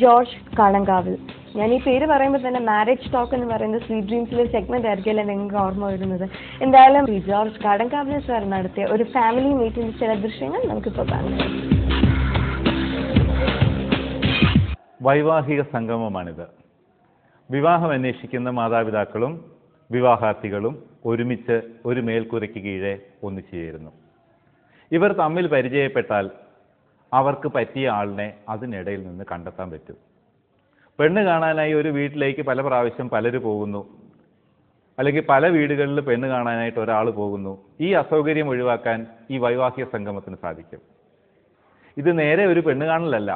George കാളങ്കാവിൽ. ഞാൻ ഈ പേര് പറയുമ്പോൾ തന്നെ മാരേജ് ടോക്ക് എന്ന് പറയുന്നത് സ്വീറ്റ് ഡ്രീംസിലെ സെഗ്മെന്റ് ആയിരിക്കുമല്ലോ നിങ്ങൾക്ക് ഓർമ്മ വരുന്നത്. എന്തായാലും ജോർജ് കാളങ്കാവിൽ സാർ നടത്തിയ ഒരു ഫാമിലി മീറ്റിംഗ് ചില ദൃശ്യങ്ങൾ നമുക്കിപ്പോൾ കാണാം. വൈവാഹിക സംഗമമാണിത്. വിവാഹം അന്വേഷിക്കുന്ന മാതാപിതാക്കളും വിവാഹാർത്ഥികളും ഒരുമിച്ച് ഒരു മേൽക്കൂരയ്ക്ക് കീഴെ ഒന്നിച്ചു ചേരുന്നു. ഇവർ തമ്മിൽ പരിചയപ്പെട്ടാൽ അവർക്ക് പറ്റിയ ആളിനെ അതിനിടയിൽ നിന്ന് കണ്ടെത്താൻ പറ്റും. പെണ്ണ് കാണാനായി ഒരു വീട്ടിലേക്ക് പല പ്രാവശ്യം പലരും പോകുന്നു, അല്ലെങ്കിൽ പല വീടുകളിൽ പെണ്ണ് കാണാനായിട്ട് ഒരാൾ പോകുന്നു. ഈ അസൗകര്യം ഒഴിവാക്കാൻ ഈ വൈവാഹിക സംഗമത്തിന് സാധിക്കും. ഇത് നേരെ ഒരു പെണ്ണ് കാണലല്ല,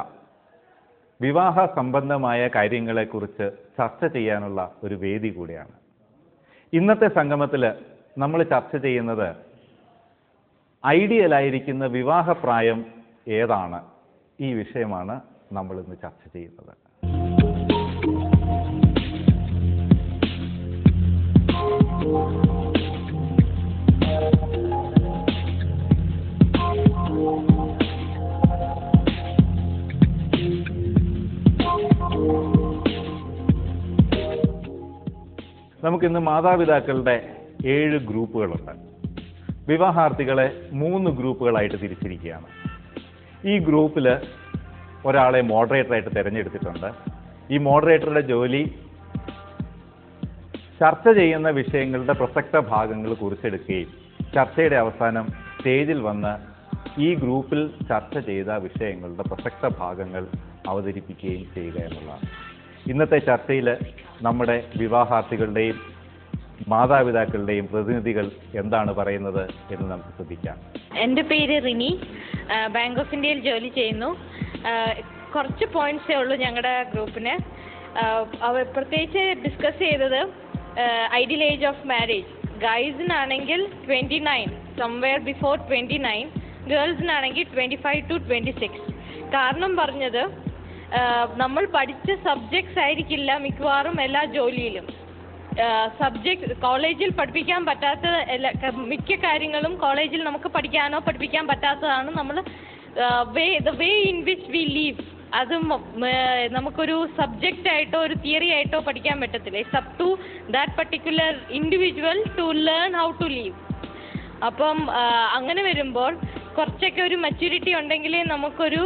വിവാഹ സംബന്ധമായ കാര്യങ്ങളെക്കുറിച്ച് ചർച്ച ചെയ്യാനുള്ള ഒരു വേദി കൂടിയാണ്. ഇന്നത്തെ സംഗമത്തിൽ നമ്മൾ ചർച്ച ചെയ്യുന്നത് ഐഡിയലായിരിക്കുന്ന വിവാഹപ്രായം ഏതാണ്, ഈ വിഷയമാണ് നമ്മൾ ഇന്ന് ചർച്ച ചെയ്യുന്നത്. നമുക്കിന്ന് മാതാപിതാക്കളുടെ 7 ഗ്രൂപ്പുകളുണ്ട്. വിവാഹാർത്ഥികളെ 3 ഗ്രൂപ്പുകളായിട്ട് തിരിച്ചിരിക്കുകയാണ്. ഈ ഗ്രൂപ്പിൽ ഒരാളെ മോഡറേറ്ററായിട്ട് തിരഞ്ഞെടുത്തിട്ടുണ്ട്. ഈ മോഡറേറ്ററുടെ ജോലി ചർച്ച ചെയ്യുന്ന വിഷയങ്ങളുടെ പ്രസക്ത ഭാഗങ്ങൾ കുറിച്ചെടുക്കുകയും ചർച്ചയുടെ അവസാനം സ്റ്റേജിൽ വന്ന് ഈ ഗ്രൂപ്പിൽ ചർച്ച ചെയ്ത വിഷയങ്ങളുടെ പ്രസക്ത ഭാഗങ്ങൾ അവതരിപ്പിക്കുകയും ചെയ്യുക എന്നുള്ളതാണ്. ഇന്നത്തെ ചർച്ചയിൽ നമ്മുടെ വിവാഹാർത്ഥികളുടെയും മാതാപിതാക്കളുടെയും പ്രതിനിധികൾ എന്താണ് പറയുന്നത് എന്ന് നമുക്ക് ശ്രദ്ധിക്കാം. എൻ്റെ പേര് റിനി, ബാങ്ക് ഓഫ് ഇന്ത്യയിൽ ജോലി ചെയ്യുന്നു. കുറച്ച് പോയിന്റ്സേ ഉള്ളൂ ഞങ്ങളുടെ ഗ്രൂപ്പിന്. അവർ പ്രത്യേകിച്ച് ഡിസ്കസ് ചെയ്തത് ഐഡിയൽ ഏജ് ഓഫ് മാരേജ്. ഗൈസിനാണെങ്കിൽ 29, സംവെയർ ബിഫോർ 29, ഗേൾസിനാണെങ്കിൽ 25 to 26. കാരണം പറഞ്ഞത് നമ്മൾ പഠിച്ച സബ്ജക്ട്സ് ആയിരിക്കില്ല മിക്കവാറും എല്ലാ ജോലിയിലും. സബ്ജക്ട് കോളേജിൽ പഠിപ്പിക്കാൻ പറ്റാത്ത മിക്ക കാര്യങ്ങളും കോളേജിൽ നമുക്ക് പഠിക്കാനോ പഠിപ്പിക്കാൻ പറ്റാത്തതാണ്. നമ്മൾ the way in which we live അത് നമുക്കൊരു സബ്ജക്റ്റ് ആയിട്ടോ ഒരു തിയറി ആയിട്ടോ പഠിക്കാൻ പറ്റത്തില്ല. It's up to that particular individual to learn how to live. അപ്പം അങ്ങനെ വരുമ്പോൾ കുറച്ചൊക്കെ ഒരു മെച്യൂരിറ്റി ഉണ്ടെങ്കിലേ നമുക്കൊരു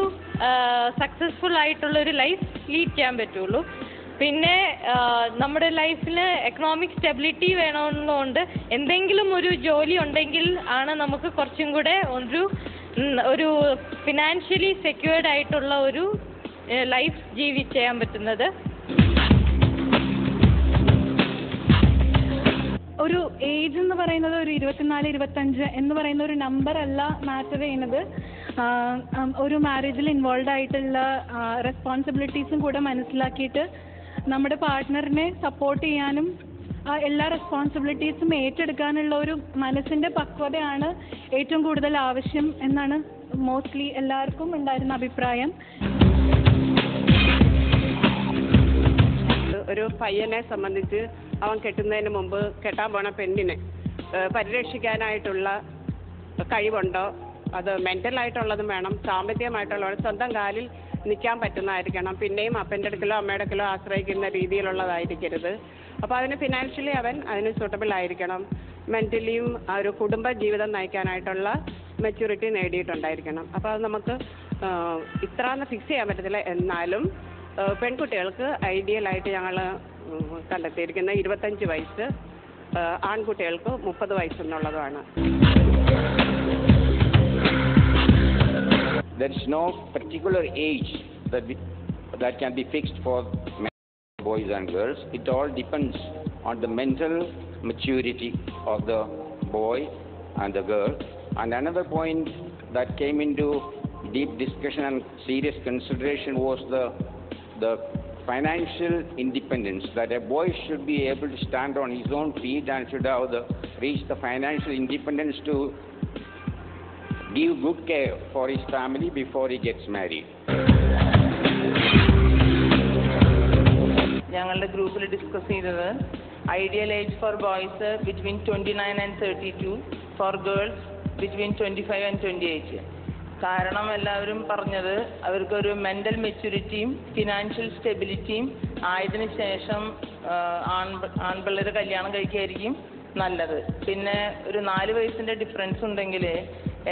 സക്സസ്ഫുൾ ആയിട്ടുള്ളൊരു ലൈഫ് ലീഡ് ചെയ്യാൻ പറ്റുള്ളൂ. പിന്നെ നമ്മുടെ ലൈഫിൽ എക്കണോമിക് സ്റ്റെബിലിറ്റി വേണമെന്നുകൊണ്ട് എന്തെങ്കിലും ഒരു ജോലി ഉണ്ടെങ്കിൽ ആണ് നമുക്ക് കുറച്ചും കൂടെ ഒരു ഫിനാൻഷ്യലി സെക്യൂർഡ് ആയിട്ടുള്ള ഒരു ലൈഫ് ചെയ്യാൻ പറ്റുന്നത്. ഒരു ഏജ് എന്ന് പറയുന്നത് ഒരു 24-25 എന്ന് പറയുന്ന ഒരു നമ്പർ അല്ല മാറ്റർ ചെയ്യുന്നത്. ഒരു മാരേജിൽ ഇൻവോൾവ് ആയിട്ടുള്ള റെസ്പോൺസിബിലിറ്റീസും കൂടെ മനസ്സിലാക്കിയിട്ട് നമ്മുടെ പാർട്ട്ണറിനെ സപ്പോർട്ട് ചെയ്യാനും എല്ലാ റെസ്പോൺസിബിലിറ്റീസും ഏറ്റെടുക്കാനുള്ള ഒരു മനസ്സിൻ്റെ പക്വതയാണ് ഏറ്റവും കൂടുതൽ ആവശ്യം എന്നാണ് മോസ്റ്റ്ലി എല്ലാവർക്കും ഉണ്ടായിരുന്ന അഭിപ്രായം. ഒരു പയ്യനെ സംബന്ധിച്ച് അവൻ കെട്ടുന്നതിന് മുമ്പ് കെട്ടാൻ പോണ പെണ്ണിനെ പരിരക്ഷിക്കാനായിട്ടുള്ള കഴിവുണ്ടോ? അത് മെൻ്റലായിട്ടുള്ളതും വേണം, സാമ്പത്തികമായിട്ടുള്ളത്, സ്വന്തം കാലിൽ നിൽക്കാൻ പറ്റുന്നതായിരിക്കണം. പിന്നെയും അപ്പൻ്റെ അടുക്കലോ അമ്മയുടെ അടുക്കലോ ആശ്രയിക്കുന്ന രീതിയിലുള്ളതായിരിക്കരുത്. അപ്പോൾ അതിന് ഫിനാൻഷ്യലി അവൻ അതിന് സൂട്ടബിൾ ആയിരിക്കണം. മെൻ്റലിയും ആ ഒരു കുടുംബ ജീവിതം നയിക്കാനായിട്ടുള്ള മെച്യൂരിറ്റി നേടിയിട്ടുണ്ടായിരിക്കണം. അപ്പോൾ അത് നമുക്ക് ഇത്രയെന്ന് ഫിക്സ് ചെയ്യാൻ പറ്റത്തില്ല. എന്നാലും പെൺകുട്ടികൾക്ക് ഐഡിയലായിട്ട് ഞങ്ങൾ കണ്ടെത്തിയിരിക്കുന്ന 25 വയസ്സ്, ആൺകുട്ടികൾക്ക് 30 വയസ്സെന്നുള്ളതുമാണ്. There is no particular age that can be fixed for boys and girls. It all depends on the mental maturity of the boy and the girl. And another point that came into deep discussion and serious consideration was the financial independence, that a boy should be able to stand on his own feet and should have reach the financial independence to give good care for his family before he gets married. ഞങ്ങളുടെ ഗ്രൂപ്പിൽ discuss ചെയ്തത് ideal age for boys between 29 and 32, for girls between 25 and 28. കാരണം എല്ലാവരും പറഞ്ഞത് അവർക്കൊരു mental മെച്യൂരിറ്റിയും financial സ്റ്റെബിലിറ്റിയും ആയതിനു ശേഷം ആൺപിള്ളേർ കല്യാണം കഴിക്കുകയായിരിക്കും നല്ലത്. പിന്നെ ഒരു 4 വയസ്സിൻ്റെ ഡിഫറൻസ് ഉണ്ടെങ്കിൽ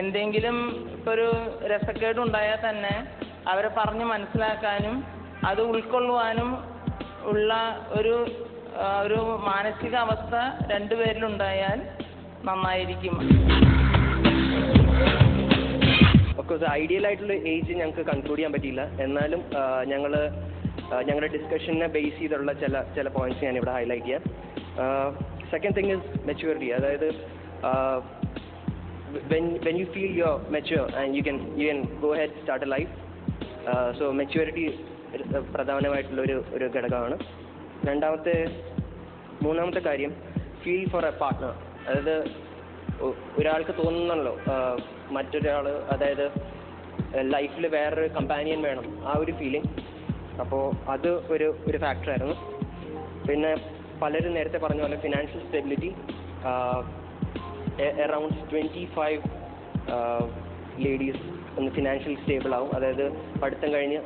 എന്തെങ്കിലും ഇപ്പോൾ ഒരു രസക്കേട് ഉണ്ടായാൽ തന്നെ അവരെ പറഞ്ഞ് മനസ്സിലാക്കാനും അത് ഉൾക്കൊള്ളുവാനും ഉള്ള ഒരു മാനസികാവസ്ഥ രണ്ടുപേരിലുണ്ടായാൽ നന്നായിരിക്കും. ഓഫ്കോഴ്സ് ഐഡിയൽ ആയിട്ടുള്ള ഏജ് ഞങ്ങൾക്ക് കൺക്ലൂഡ് ചെയ്യാൻ പറ്റിയില്ല. എന്നാലും ഞങ്ങളുടെ ഡിസ്കഷനെ ബേസ് ചെയ്തുള്ള ചില പോയിന്റ്സ് ഞാൻ ഇവിടെ ഹൈലൈറ്റ് ചെയ്യാം. Second thing is maturity. അതായത് when you feel you're mature and you can go ahead start a life. So maturity പ്രധാനമായിട്ടുള്ള ഒരു ഘടകമാണ്. മൂന്നാമത്തെ കാര്യം ഫീൽ ഫോർ എ പാർട്ട്ണർ. അതായത് ഒരാൾക്ക് തോന്നുന്നല്ലോ മറ്റൊരാൾ, അതായത് ലൈഫിൽ വേറൊരു കമ്പാനിയൻ വേണം, ആ ഒരു ഫീലിംഗ്. അപ്പോൾ അത് ഒരു ഫാക്ടറായിരുന്നു. പിന്നെ പലരും നേരത്തെ പറഞ്ഞ പോലെ ഫിനാൻഷ്യൽ സ്റ്റെബിലിറ്റി. അറൗണ്ട് 25 ലേഡീസ് ഒന്ന് ഫിനാൻഷ്യലി സ്റ്റേബിൾ ആവും. അതായത് പഠിത്തം കഴിഞ്ഞ്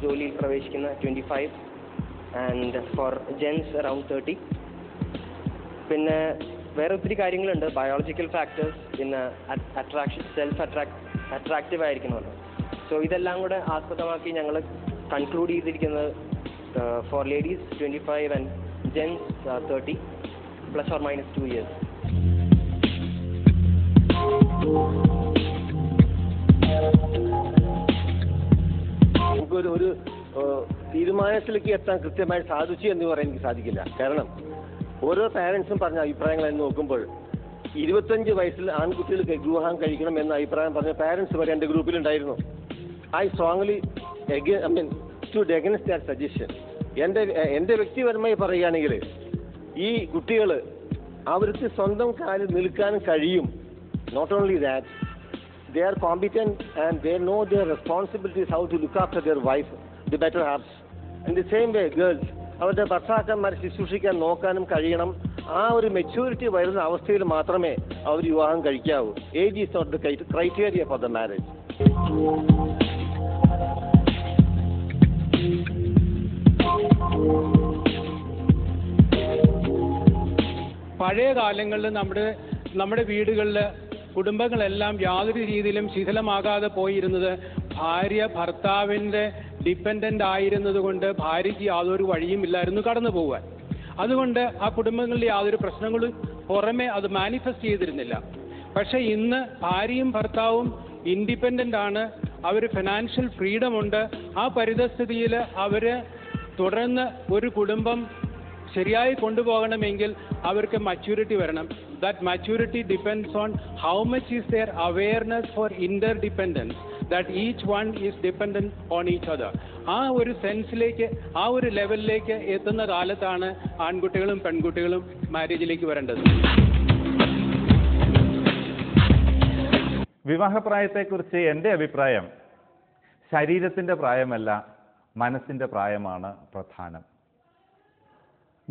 ജോലിയിൽ പ്രവേശിക്കുന്ന 25 ആൻഡ് ഫോർ ജെൻസ് അറൗണ്ട് 30. പിന്നെ വേറെ ഒത്തിരി കാര്യങ്ങളുണ്ട്. ബയോളജിക്കൽ ഫാക്ടേഴ്സ്, പിന്നെ അട്രാക്റ്റീവ് ആയിരിക്കണമല്ലോ. സോ ഇതെല്ലാം കൂടെ ആസ്പദമാക്കി ഞങ്ങൾ കൺക്ലൂഡ് ചെയ്തിരിക്കുന്നത് for ladies 25 and gents 30 ±2 years. നമുക്കൊരു തീരുമാനത്തിലേക്ക് എത്താൻ കൃത്യമായി സാധിച്ചു എന്ന് പറയാൻ എനിക്ക് സാധിക്കില്ല. കാരണം ഓരോ പാരൻസും പറഞ്ഞ അഭിപ്രായങ്ങൾ എന്ന് നോക്കുമ്പോൾ 25 വയസ്സിൽ ആൺകുട്ടികൾക്ക് വിവാഹം കഴിക്കണം എന്ന അഭിപ്രായം പറഞ്ഞ പാരൻസ് വരെ എൻ്റെ ഗ്രൂപ്പിലുണ്ടായിരുന്നു. I strongly stood against that suggestion. എൻ്റെ വ്യക്തിപരമായി പറയുകയാണെങ്കിൽ ഈ കുട്ടികൾ അവർക്ക് സ്വന്തം കാലിൽ നിൽക്കാനും കഴിയും. Not only that, they are competent and they know their responsibilities, how to look after their wife, the better halves. In the same way, girls, അവരുടെ ഭർത്താക്കന്മാരെ ശുശ്രൂഷിക്കാൻ നോക്കാനും കഴിയണം. ആ ഒരു മെച്യൂരിറ്റി വരുന്ന അവസ്ഥയിൽ മാത്രമേ അവർ വിവാഹം കഴിക്കാവൂ. Age is not the criteria for the marriage. പഴയ കാലങ്ങളിൽ നമ്മുടെ വീടുകളിൽ കുടുംബങ്ങളെല്ലാം യാതൊരു രീതിയിലും ശിഥിലമാകാതെ പോയിരുന്നത് ഭാര്യ ഭർത്താവിൻ്റെ ഡിപ്പെൻഡൻ്റ് ആയിരുന്നത് കൊണ്ട് ഭാര്യയ്ക്ക് യാതൊരു വഴിയുമില്ലായിരുന്നു കടന്നു പോകാൻ. അതുകൊണ്ട് ആ കുടുംബങ്ങളിൽ യാതൊരു പ്രശ്നങ്ങളും പുറമെ അത് മാനിഫെസ്റ്റ് ചെയ്തിരുന്നില്ല. പക്ഷേ ഇന്ന് ഭാര്യയും ഭർത്താവും ഇൻഡിപെൻഡൻ്റ് ആണ്, അവർ ഫിനാൻഷ്യൽ ഫ്രീഡം ഉണ്ട്. ആ പരിതസ്ഥിതിയിൽ അവർ തുടർന്ന് ഒരു കുടുംബം ശരിയായി കൊണ്ടുപോകണമെങ്കിൽ അവർക്ക് maturity വരണം. That maturity depends on how much is their awareness for interdependence, that each one is dependent on each other. ആ ഒരു സെൻസിലേക്ക്, ആ ഒരു ലെവലിലേക്ക് എത്തുന്ന കാലത്താണ് ആൺകുട്ടികളും പെൺകുട്ടികളും മാരേജിലേക്ക് വരേണ്ടത്. വിവാഹപ്രായത്തെക്കുറിച്ച് എൻ്റെ അഭിപ്രായം ശരീരത്തിൻ്റെ പ്രായമല്ല, മനസ്സിൻ്റെ പ്രായമാണ് പ്രധാനം.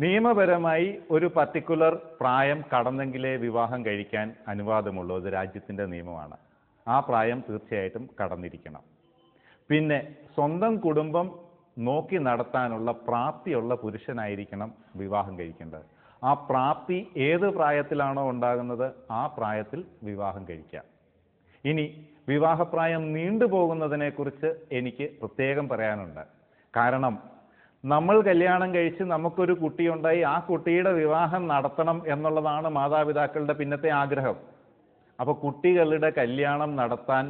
നിയമപരമായി ഒരു പർട്ടിക്കുലർ പ്രായം കടന്നെങ്കിലേ വിവാഹം കഴിക്കാൻ അനുവാദമുള്ളൂ. അത് രാജ്യത്തിൻ്റെ നിയമമാണ്. ആ പ്രായം തീർച്ചയായിട്ടും കടന്നിരിക്കണം. പിന്നെ സ്വന്തം കുടുംബം നോക്കി നടത്താനുള്ള പ്രാപ്തിയുള്ള പുരുഷനായിരിക്കണം വിവാഹം കഴിക്കേണ്ടത്. ആ പ്രാപ്തി ഏത് പ്രായത്തിലാണോ ഉണ്ടാകുന്നത് ആ പ്രായത്തിൽ വിവാഹം കഴിക്കാം. ഇനി വിവാഹപ്രായം നീണ്ടുപോകുന്നതിനെക്കുറിച്ച് എനിക്ക് പ്രത്യേകം പറയാനുണ്ട്. കാരണം നമ്മൾ കല്യാണം കഴിച്ച് നമുക്കൊരു കുട്ടിയുണ്ടായി, ആ കുട്ടിയുടെ വിവാഹം നടത്തണം എന്നുള്ളതാണ് മാതാപിതാക്കളുടെ പിന്നത്തെ ആഗ്രഹം. അപ്പോൾ കുട്ടികളുടെ കല്യാണം നടത്താൻ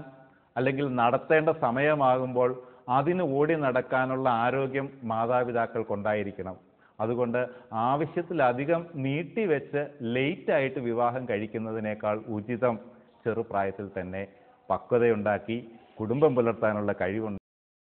അല്ലെങ്കിൽ നടത്തേണ്ട സമയമാകുമ്പോൾ അതിന് ഓടി നടക്കാനുള്ള ആരോഗ്യം മാതാപിതാക്കൾക്കുണ്ടായിരിക്കണം. അതുകൊണ്ട് ആവശ്യത്തിലധികം നീട്ടിവെച്ച് ലേറ്റായിട്ട് വിവാഹം കഴിക്കുന്നതിനേക്കാൾ ഉചിതം ചെറുപ്രായത്തിൽ തന്നെ പക്വതയുണ്ടാക്കി കുടുംബം പുലർത്താനുള്ള കഴിവുണ്ട്